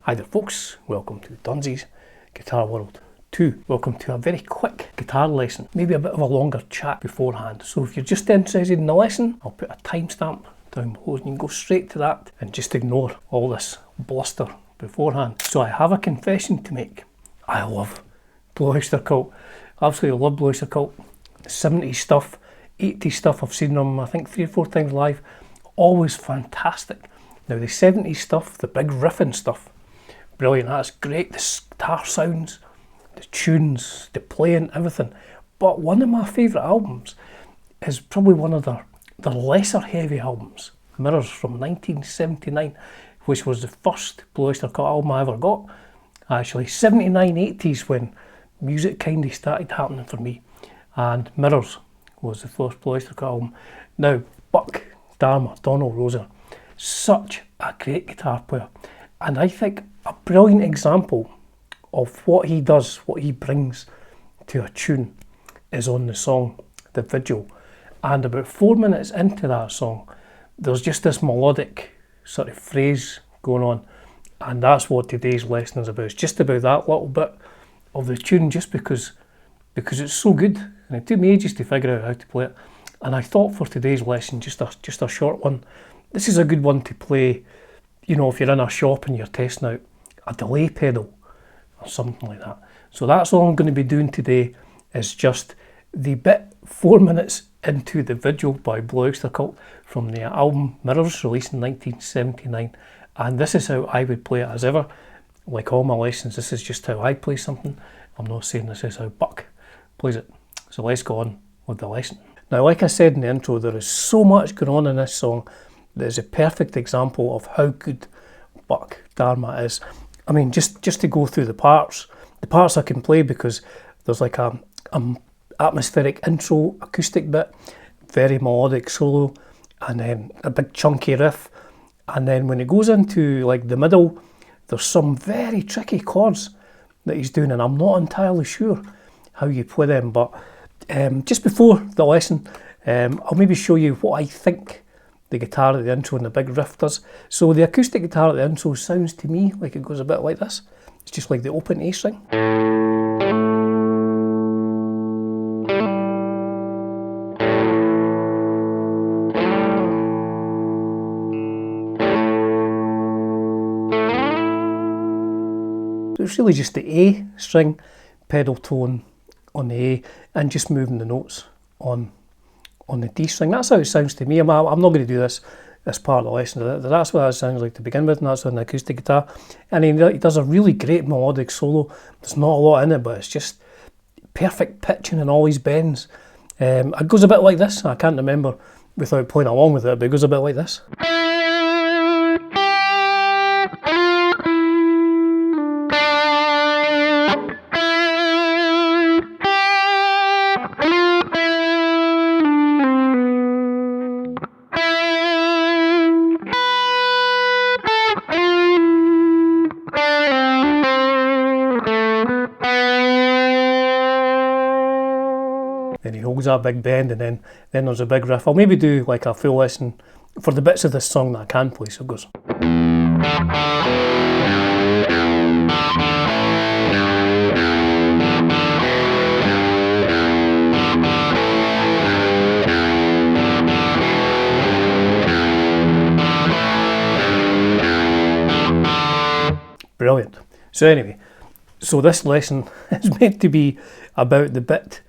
Hi there folks, welcome to Dunsy's Guitar World 2. Welcome to a very quick guitar lesson, maybe a bit of a longer chat beforehand. So if you're just interested in the lesson, I'll put a timestamp down below and you can go straight to that and just ignore all this bluster beforehand. So I have a confession to make. I love Blue Öyster Cult. Absolutely love Blue Öyster Cult. 70s stuff, 80s stuff, I've seen them I think 3 or 4 times live. Always fantastic. Now the 70s stuff, the big riffing stuff, brilliant, that's great, the guitar sounds, the tunes, the playing, everything. But one of my favourite albums is probably one of their lesser heavy albums, Mirrors from 1979, which was the first Blue Öyster Cult album I ever got. Actually, 79, 80s when music kind of started happening for me, and Mirrors was the first Blue Öyster Cult album. Now, Buck Dharma, Brian RoeseR, such a great guitar player, and I think a brilliant example of what he does, what he brings to a tune is on the song The Vigil. And about 4 minutes into that song, there's just this melodic sort of phrase going on, and that's what today's lesson is about. It's just about that little bit of the tune, just because it's so good, and it took me ages to figure out how to play it. And I thought for today's lesson, just a short one, this is a good one to play, you know, if you're in a shop and you're testing out a delay pedal or something like that. So that's all I'm going to be doing today, is just the bit 4 minutes into The Vigil by Blue Öyster Cult from the album Mirrors, released in 1979. And this is how I would play it as ever. Like all my lessons, this is just how I play something. I'm not saying this is how Buck plays it. So let's go on with the lesson. Now, like I said in the intro, there is so much going on in this song that is a perfect example of how good Buck Dharma is. I mean, just to go through the parts I can play, because there's like a atmospheric intro acoustic bit, very melodic solo, and then a big chunky riff, and then when it goes into like the middle, there's some very tricky chords that he's doing, and I'm not entirely sure how you play them. But just before the lesson, I'll maybe show you what I think the guitar at the intro and the big riff does. So the acoustic guitar at the intro sounds to me like it goes a bit like this. It's just like the open A string. So it's really just the A string pedal tone on the A and just moving the notes on the D string. That's how it sounds to me. I'm not going to do this as part of the lesson. That's what it sounds like to begin with, and that's on the acoustic guitar. And he does a really great melodic solo. There's not a lot in it, but it's just perfect pitching and all these bends. It goes a bit like this. I can't remember without playing along with it, but it goes a bit like this. Then he holds that big bend, and then there's a big riff. I'll maybe do like a full lesson for the bits of this song that I can play, so it goes. Brilliant. So anyway, so this lesson is meant to be about the bit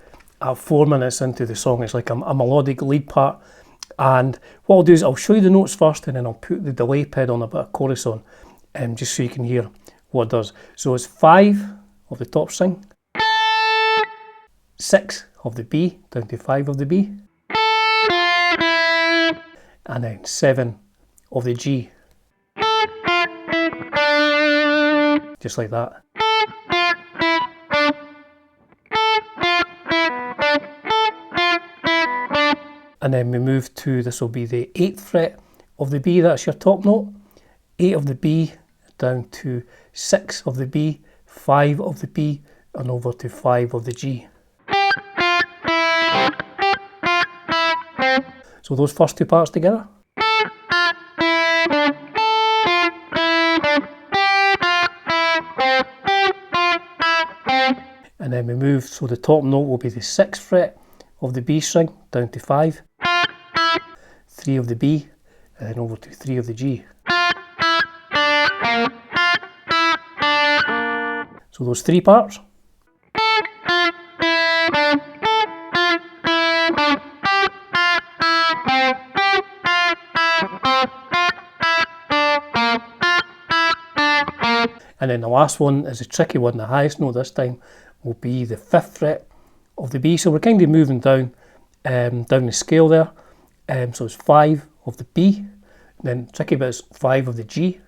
4 minutes into the song. It's like a melodic lead part, and what I'll do is I'll show you the notes first, and then I'll put the delay pedal and a bit of chorus on, just so you can hear what it does. So it's 5 of the top string, 6 of the B down to 5 of the B, and then 7 of the G, just like that. And then we move to, this will be the 8th fret of the B, that's your top note, 8 of the B, down to 6 of the B, 5 of the B, and over to 5 of the G. So those first two parts together. and then we move, so the top note will be the 6th fret of the B string down to 5, 3 of the B, and then over to 3 of the G. So those 3 parts. And then the last one is a tricky one. The highest note this time will be the 5th fret of the B. So we're kind of moving down the scale there. So it's 5 of the B, then tricky bit is 5 of the G,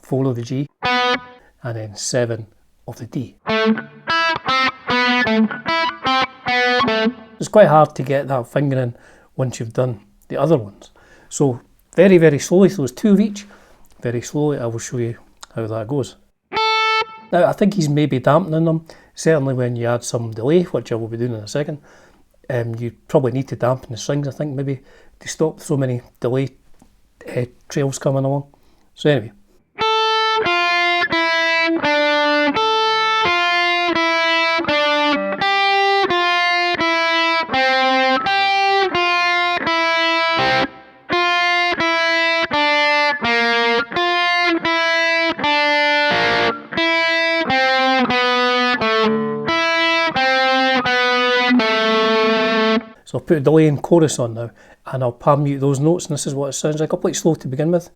4 of the G, and then 7 of the D. It's quite hard to get that fingering once you've done the other ones. So very, very slowly, so it's 2 of each. Very slowly I will show you how that goes. Now I think he's maybe dampening them, certainly when you add some delay, which I will be doing in a second. You probably need to dampen the strings, I think, maybe to stop so many delay trails coming along. So anyway. So I'll put a delay and chorus on now, and I'll palm mute those notes, and this is what it sounds like. I'll play it slow to begin with.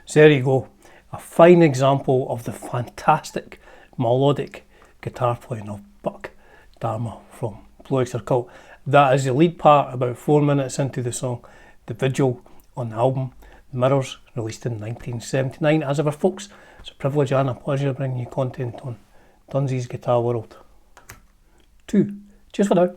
So there you go, a fine example of the fantastic melodic guitar playing of Buck Dharma from Blue Öyster Cult. That is the lead part about 4 minutes into the song, the Vigil on the album Mirrors, released in 1979. As ever folks, it's a privilege and a pleasure bringing you content on Dunsy's Guitar World 2. Cheers for now.